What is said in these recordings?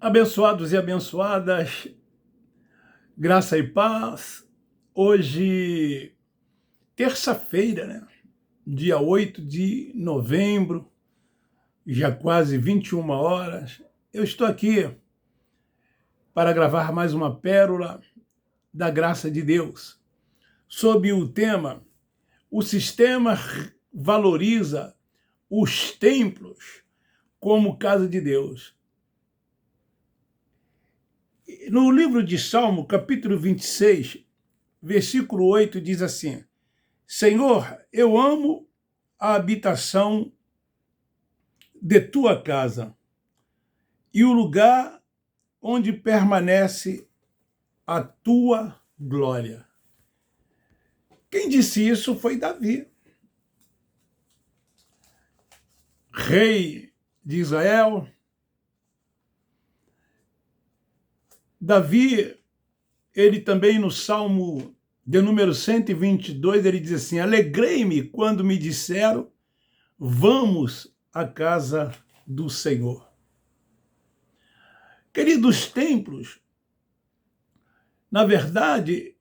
Abençoados e abençoadas, graça e paz. Hoje, terça-feira, né? Dia 8 de novembro, já quase 21 horas. Eu estou aqui para gravar mais uma pérola da graça de Deus, sob o tema: o sistema valoriza os templos como casa de Deus. No livro de Salmo, capítulo 26, versículo 8, diz assim: Senhor, eu amo a habitação de tua casa e o lugar onde permanece a tua glória. Quem disse isso foi Davi, rei de Israel. Davi, ele também no Salmo de número 122, ele diz assim: alegrei-me quando me disseram, vamos à casa do Senhor. Queridos, templos, na verdade,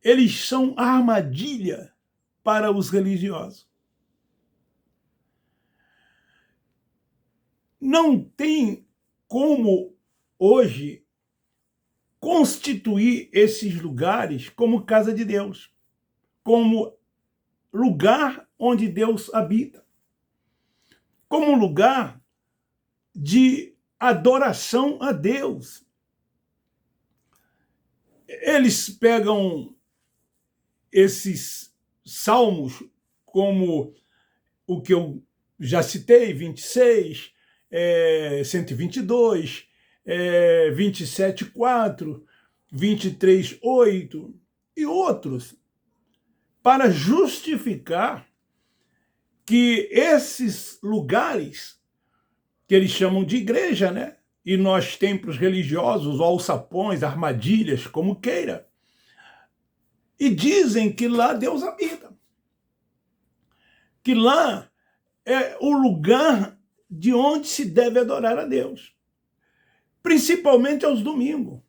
eles são armadilha para os religiosos. Não tem como hoje constituir esses lugares como casa de Deus, como lugar onde Deus habita, como lugar de adoração a Deus. Eles pegam esses salmos, como o que eu já citei, 26, 122, 27:4, 23:8 e outros, para justificar que esses lugares, que eles chamam de igreja, né? E nós, templos religiosos, alçapões, armadilhas, como queira, e dizem que lá Deus habita, que lá é o lugar de onde se deve adorar a Deus, principalmente aos domingos,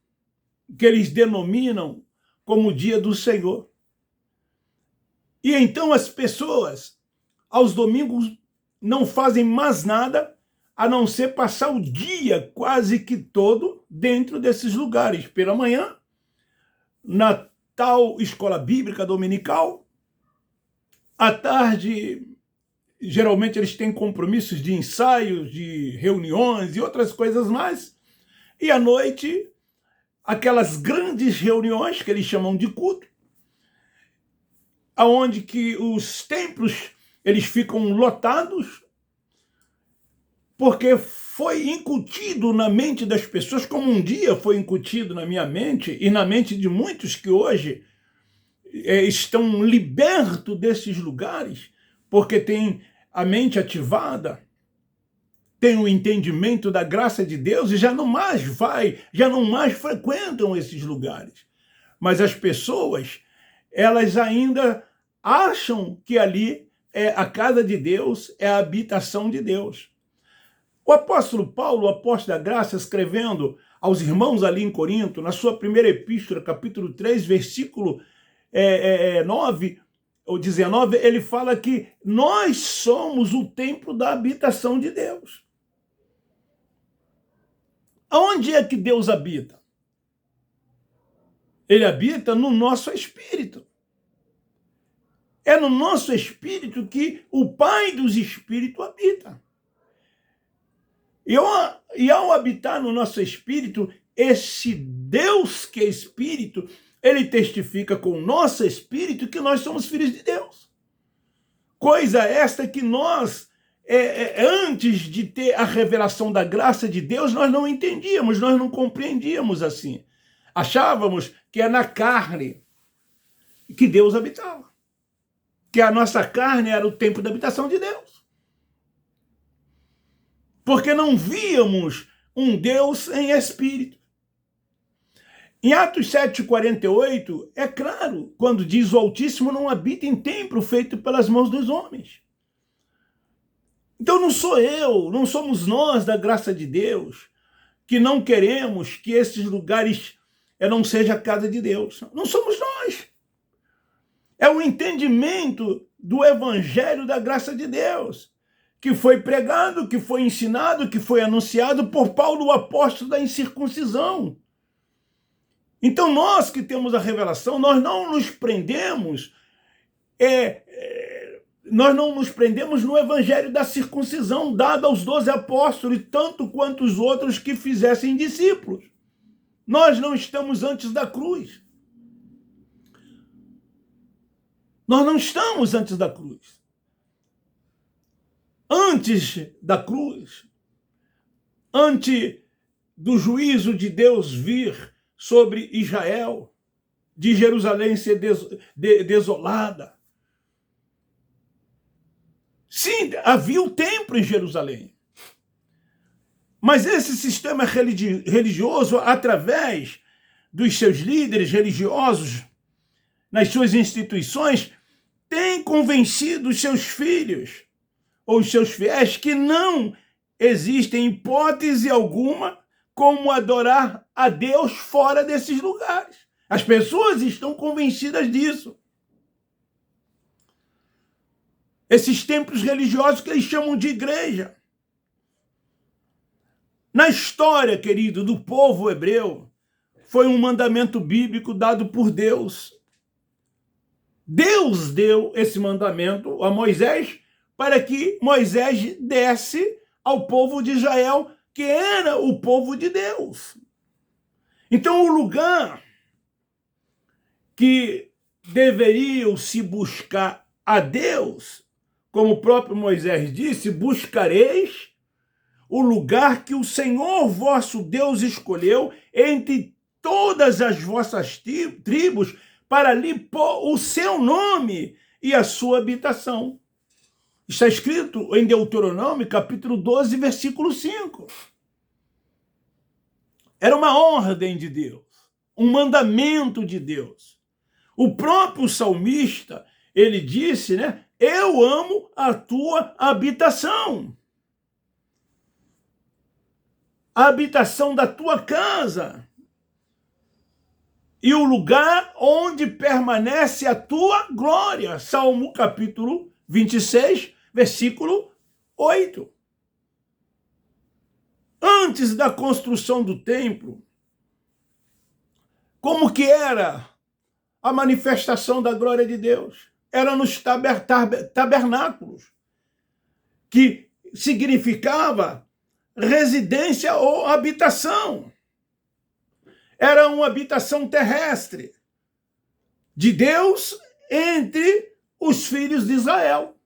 que eles denominam como dia do Senhor. E então as pessoas, aos domingos, não fazem mais nada a não ser passar o dia quase que todo dentro desses lugares. Pela manhã, na tal escola bíblica dominical, à tarde, geralmente eles têm compromissos de ensaios, de reuniões e outras coisas mais, e à noite, aquelas grandes reuniões que eles chamam de culto, aonde que os templos eles ficam lotados, porque foi incutido na mente das pessoas, como um dia foi incutido na minha mente e na mente de muitos que hoje estão libertos desses lugares, porque tem a mente ativada, tem o entendimento da graça de Deus e já não mais frequentam esses lugares. Mas as pessoas, elas ainda acham que ali é a casa de Deus, é a habitação de Deus. O apóstolo Paulo, o apóstolo da graça, escrevendo aos irmãos ali em Corinto, na sua primeira epístola, capítulo 3, versículo 9 ou 19, ele fala que nós somos o templo da habitação de Deus. Aonde é que Deus habita? Ele habita no nosso espírito. É no nosso espírito que o Pai dos Espíritos habita. E ao habitar no nosso espírito, esse Deus que é espírito, ele testifica com o nosso espírito que nós somos filhos de Deus. Coisa esta que nós, antes de ter a revelação da graça de Deus, nós não entendíamos, nós não compreendíamos assim. Achávamos que é na carne que Deus habitava, que a nossa carne era o templo da habitação de Deus. Porque não víamos um Deus em espírito. Em Atos 7:48, é claro, quando diz o Altíssimo não habita em templo feito pelas mãos dos homens. Então não sou eu, não somos nós da graça de Deus que não queremos que esses lugares não sejam a casa de Deus. Não somos nós. É o entendimento do evangelho da graça de Deus, que foi pregado, que foi ensinado, que foi anunciado por Paulo, o apóstolo da incircuncisão. Então, nós que temos a revelação, nós não nos prendemos no evangelho da circuncisão dado aos 12 apóstolos, tanto quanto os outros que fizessem discípulos. Nós não estamos antes da cruz. Nós não estamos antes da cruz. Antes da cruz, antes do juízo de Deus vir sobre Israel, de Jerusalém ser desolada. Sim, havia o templo em Jerusalém. Mas esse sistema religioso, através dos seus líderes religiosos, nas suas instituições, tem convencido os seus filhos ou os seus fiéis que não existe hipótese alguma como adorar a Deus fora desses lugares. As pessoas estão convencidas disso. Esses templos religiosos que eles chamam de igreja. Na história, querido, do povo hebreu, foi um mandamento bíblico dado por Deus. Deus deu esse mandamento a Moisés para que Moisés desse ao povo de Israel, que era o povo de Deus. Então, o lugar que deveriam se buscar a Deus, como o próprio Moisés disse, buscareis o lugar que o Senhor vosso Deus escolheu entre todas as vossas tribos para ali pôr o seu nome e a sua habitação. Está escrito em Deuteronômio, capítulo 12, versículo 5. Era uma ordem de Deus, um mandamento de Deus. O próprio salmista, ele disse, né? Eu amo a tua habitação. A habitação da tua casa. E o lugar onde permanece a tua glória. Salmo capítulo 26, versículo 8. Antes da construção do templo, como que era a manifestação da glória de Deus? Era nos tabernáculos, que significava residência ou habitação. Era uma habitação terrestre de Deus entre os filhos de Israel.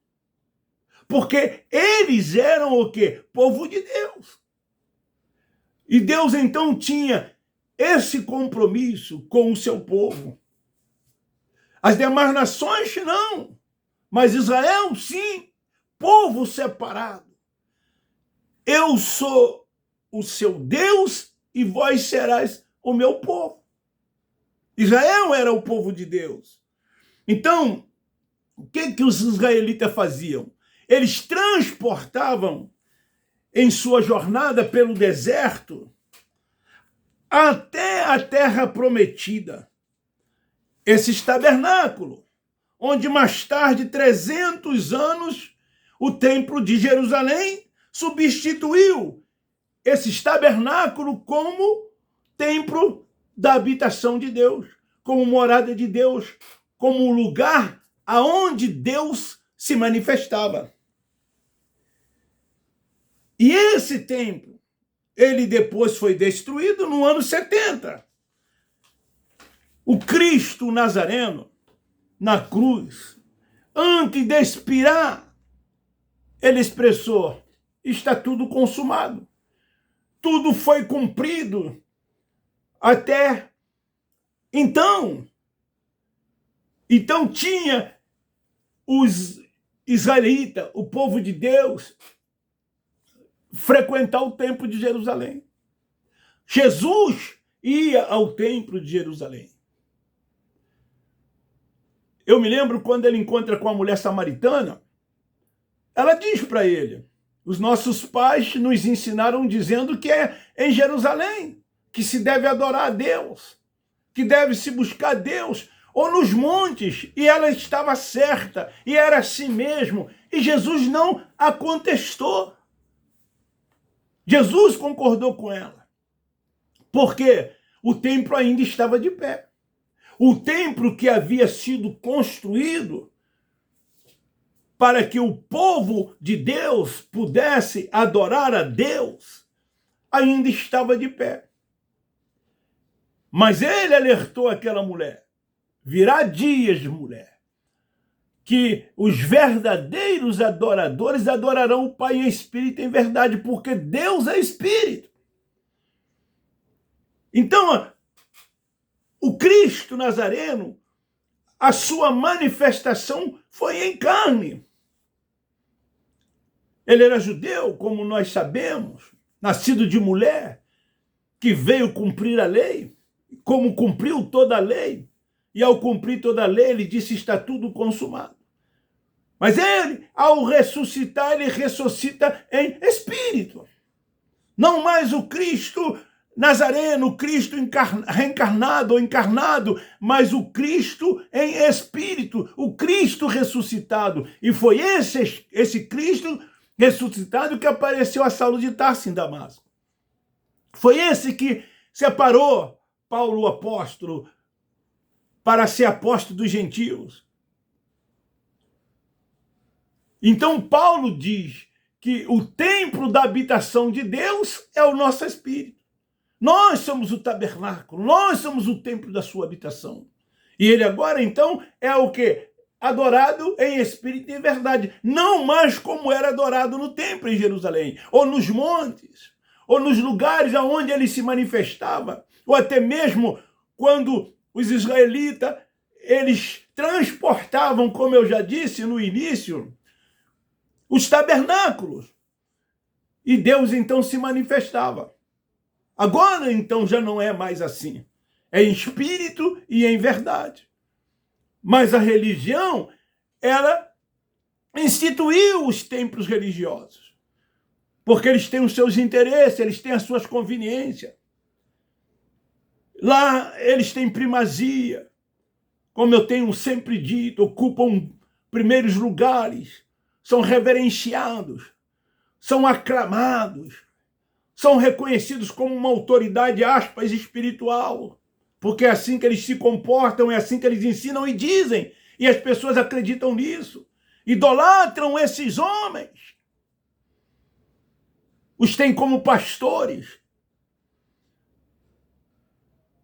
Porque eles eram o quê? Povo de Deus. E Deus então tinha esse compromisso com o seu povo. As demais nações não, mas Israel sim, povo separado. Eu sou o seu Deus e vós serás o meu povo. Israel era o povo de Deus. Então, o que os israelitas faziam? Eles transportavam em sua jornada pelo deserto até a terra prometida. Esse tabernáculo, onde mais tarde, 300 anos, o templo de Jerusalém substituiu esse tabernáculo como templo da habitação de Deus, como morada de Deus, como lugar aonde Deus se manifestava. E esse templo, ele depois foi destruído no ano 70. O Cristo Nazareno, na cruz, antes de expirar, ele expressou: está tudo consumado. Tudo foi cumprido até então. Então tinha os israelitas, o povo de Deus, frequentar o templo de Jerusalém. Jesus ia ao templo de Jerusalém. Eu me lembro quando ele encontra com a mulher samaritana, ela diz para ele: os nossos pais nos ensinaram dizendo que em Jerusalém, que se deve adorar a Deus, que deve se buscar a Deus, ou nos montes, e ela estava certa, e era assim mesmo, e Jesus não a contestou. Jesus concordou com ela, porque o templo ainda estava de pé. O templo que havia sido construído para que o povo de Deus pudesse adorar a Deus, ainda estava de pé. Mas ele alertou aquela mulher: virá dias, mulher, que os verdadeiros adoradores adorarão o Pai em espírito e em verdade, porque Deus é espírito. Então, o Cristo Nazareno, a sua manifestação foi em carne. Ele era judeu, como nós sabemos, nascido de mulher, que veio cumprir a lei, como cumpriu toda a lei. E ao cumprir toda a lei, ele disse: está tudo consumado. Mas ele, ao ressuscitar, ele ressuscita em espírito. Não mais o Cristo Nazareno, o Cristo reencarnado ou encarnado, mas o Cristo em espírito, o Cristo ressuscitado. E foi esse Cristo ressuscitado que apareceu a Saulo de Tarso em Damasco. Foi esse que separou Paulo, o apóstolo, para ser apóstolo dos gentios. Então Paulo diz que o templo da habitação de Deus é o nosso espírito. Nós somos o tabernáculo, nós somos o templo da sua habitação. E ele agora, então, é o quê? Adorado em espírito e em verdade. Não mais como era adorado no templo em Jerusalém, ou nos montes, ou nos lugares onde ele se manifestava, ou até mesmo quando os israelitas, eles transportavam, como eu já disse no início, os tabernáculos. E Deus então se manifestava. Agora então já não é mais assim. É em espírito e em verdade. Mas a religião, ela instituiu os templos religiosos. Porque eles têm os seus interesses, eles têm as suas conveniências. Lá eles têm primazia. Como eu tenho sempre dito, ocupam primeiros lugares, são reverenciados, são aclamados, são reconhecidos como uma autoridade, aspas, espiritual, porque é assim que eles se comportam, é assim que eles ensinam e dizem, e as pessoas acreditam nisso, idolatram esses homens, os têm como pastores,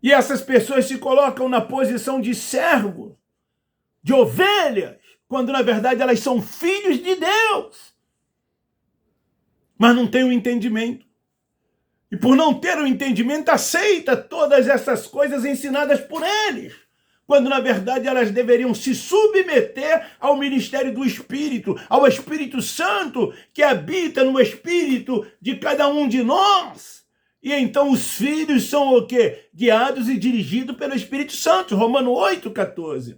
e essas pessoas se colocam na posição de servos, de ovelhas, quando na verdade elas são filhos de Deus, mas não têm o entendimento. E por não ter o entendimento, aceita todas essas coisas ensinadas por eles, quando na verdade elas deveriam se submeter ao ministério do Espírito, ao Espírito Santo que habita no Espírito de cada um de nós. E então os filhos são o quê? Guiados e dirigidos pelo Espírito Santo, Romanos 8,14.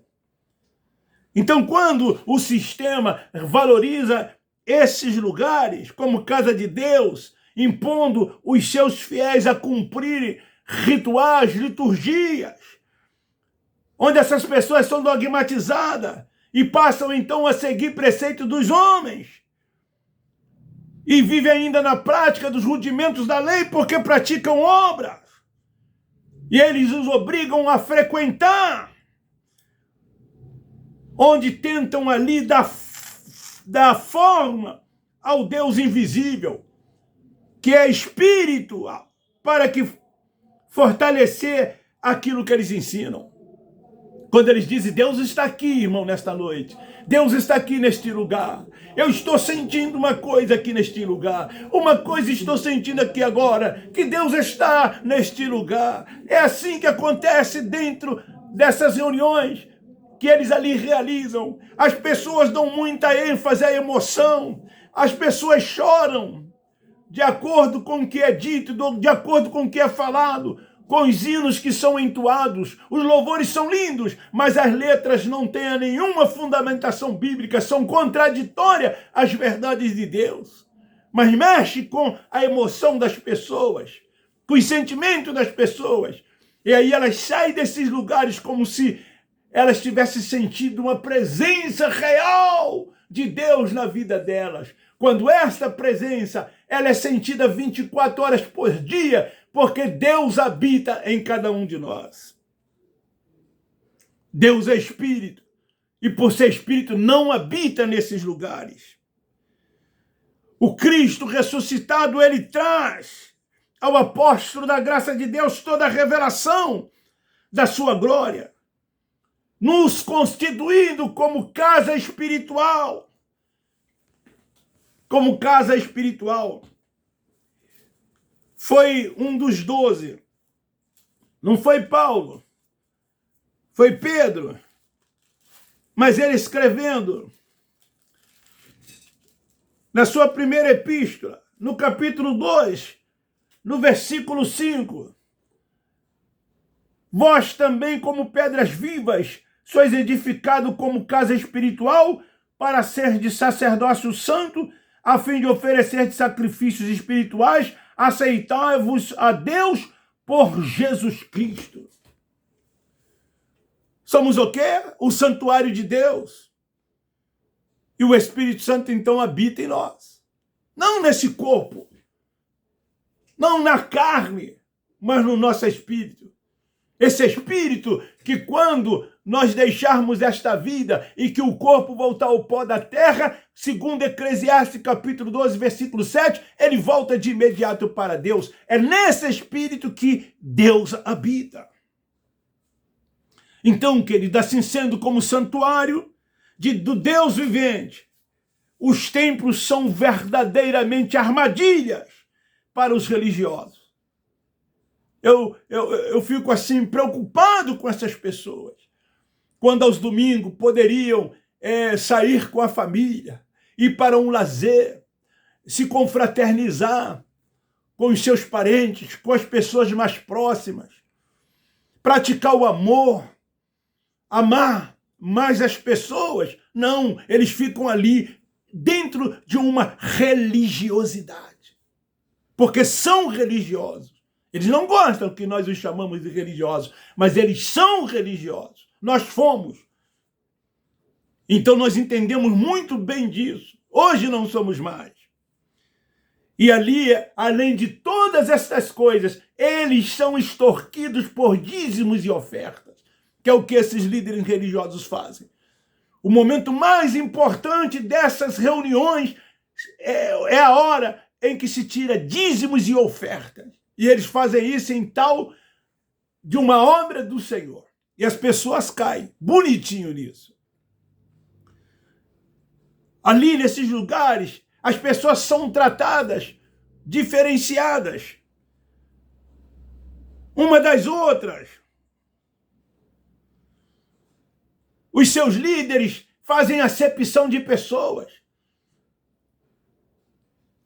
Então, quando o sistema valoriza esses lugares como casa de Deus, impondo os seus fiéis a cumprir rituais, liturgias, onde essas pessoas são dogmatizadas e passam então a seguir preceitos dos homens e vivem ainda na prática dos rudimentos da lei porque praticam obras e eles os obrigam a frequentar, onde tentam ali dar forma ao Deus invisível, que é espírito, para que fortalecer aquilo que eles ensinam. Quando eles dizem: Deus está aqui, irmão, nesta noite. Deus está aqui neste lugar. Eu estou sentindo uma coisa aqui neste lugar. Uma coisa estou sentindo aqui agora, que Deus está neste lugar. É assim que acontece dentro dessas reuniões que eles ali realizam. As pessoas dão muita ênfase à emoção. As pessoas choram de acordo com o que é dito, de acordo com o que é falado, com os hinos que são entoados. Os louvores são lindos, mas as letras não têm nenhuma fundamentação bíblica, são contraditórias às verdades de Deus. Mas mexe com a emoção das pessoas. com os sentimentos das pessoas. E aí elas saem desses lugares como se elas tivessem sentido uma presença real de Deus na vida delas. Quando esta presença ela é sentida 24 horas por dia, porque Deus habita em cada um de nós. Deus é Espírito, e por ser Espírito não habita nesses lugares. O Cristo ressuscitado, ele traz ao apóstolo da graça de Deus toda a revelação da sua glória, nos constituindo como casa espiritual. Como casa espiritual. Foi um dos 12. Não foi Paulo. Foi Pedro. Mas ele escrevendo na sua primeira epístola, no capítulo 2, no versículo 5. Vós também, como pedras vivas, sois edificados como casa espiritual para ser de sacerdócio santo, a fim de oferecer sacrifícios espirituais aceitáveis a Deus por Jesus Cristo. Somos o quê? O santuário de Deus. E o Espírito Santo, então, habita em nós. Não nesse corpo, não na carne, mas no nosso espírito. Esse espírito que quando nós deixarmos esta vida e que o corpo voltar ao pó da terra, segundo Eclesiastes capítulo 12, versículo 7, ele volta de imediato para Deus. É nesse espírito que Deus habita. Então, querido, assim sendo como santuário do Deus vivente, os templos são verdadeiramente armadilhas para os religiosos. Eu fico assim preocupado com essas pessoas. Quando aos domingos poderiam sair com a família, ir para um lazer, se confraternizar com os seus parentes, com as pessoas mais próximas, praticar o amor, amar mais as pessoas. Não, eles ficam ali dentro de uma religiosidade, porque são religiosos. Eles não gostam que nós os chamamos de religiosos, mas eles são religiosos. Nós fomos. Então nós entendemos muito bem disso. Hoje não somos mais. E ali, além de todas essas coisas, eles são extorquidos por dízimos e ofertas, que é o que esses líderes religiosos fazem. O momento mais importante dessas reuniões é a hora em que se tira dízimos e ofertas. E eles fazem isso em tal de uma obra do Senhor. E as pessoas caem bonitinho nisso. Ali, nesses lugares, as pessoas são tratadas, diferenciadas, uma das outras. Os seus líderes fazem acepção de pessoas.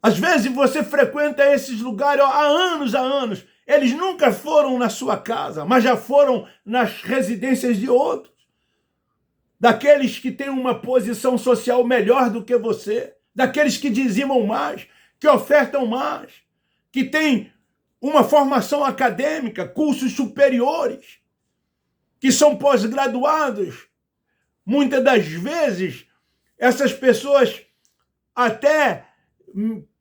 Às vezes você frequenta esses lugares há anos. Eles nunca foram na sua casa, mas já foram nas residências de outros. Daqueles que têm uma posição social melhor do que você. Daqueles que dizimam mais, que ofertam mais, que têm uma formação acadêmica, cursos superiores, que são pós-graduados. Muitas das vezes, essas pessoas até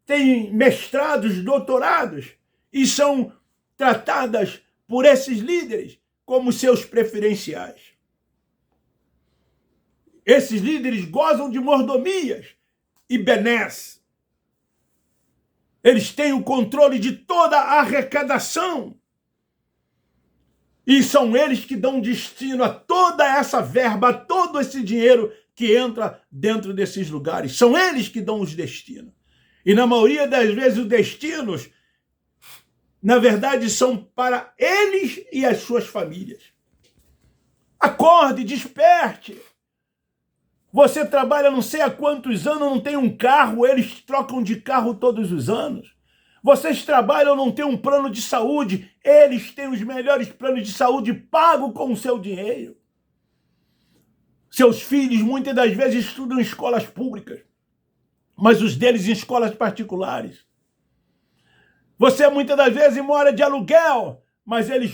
têm mestrados, doutorados, e são tratadas por esses líderes como seus preferenciais. Esses líderes gozam de mordomias e benés. Eles têm o controle de toda a arrecadação. E são eles que dão destino a toda essa verba, a todo esse dinheiro que entra dentro desses lugares. São eles que dão os destinos. E na maioria das vezes os destinos, na verdade, são para eles e as suas famílias. Acorde, desperte. Você trabalha não sei há quantos anos, não tem um carro, eles trocam de carro todos os anos. Vocês trabalham, não tem um plano de saúde, eles têm os melhores planos de saúde pago com o seu dinheiro. Seus filhos muitas das vezes estudam em escolas públicas, mas os deles em escolas particulares. Você muitas das vezes mora de aluguel, mas eles